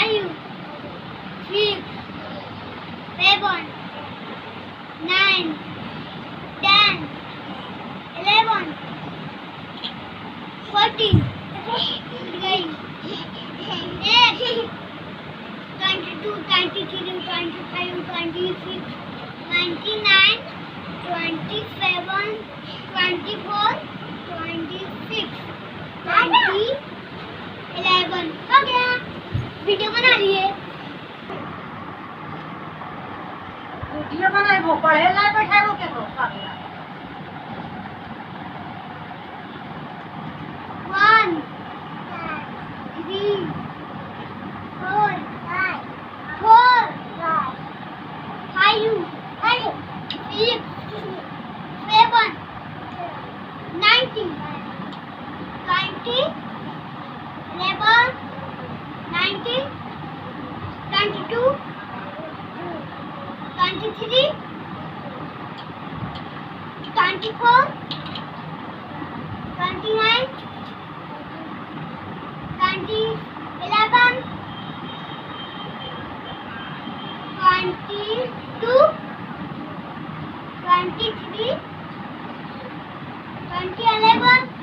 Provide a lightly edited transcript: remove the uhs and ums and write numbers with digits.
5, 6, 7, 9, 10, 11, 14, 15, 8, 22, 23, 25, 26, 29, 27, 24, 26, 20, 11 हो गया। वीडियो बना लिए। वीडियो बनाए वो पढ़े ला बैठा वो के को पागल 1, 3, 4, 4, 5, 6, 7, 19, 20, 11, 19, 22, 23, 24, 29, 20, 11, 22, 23, 20, 11,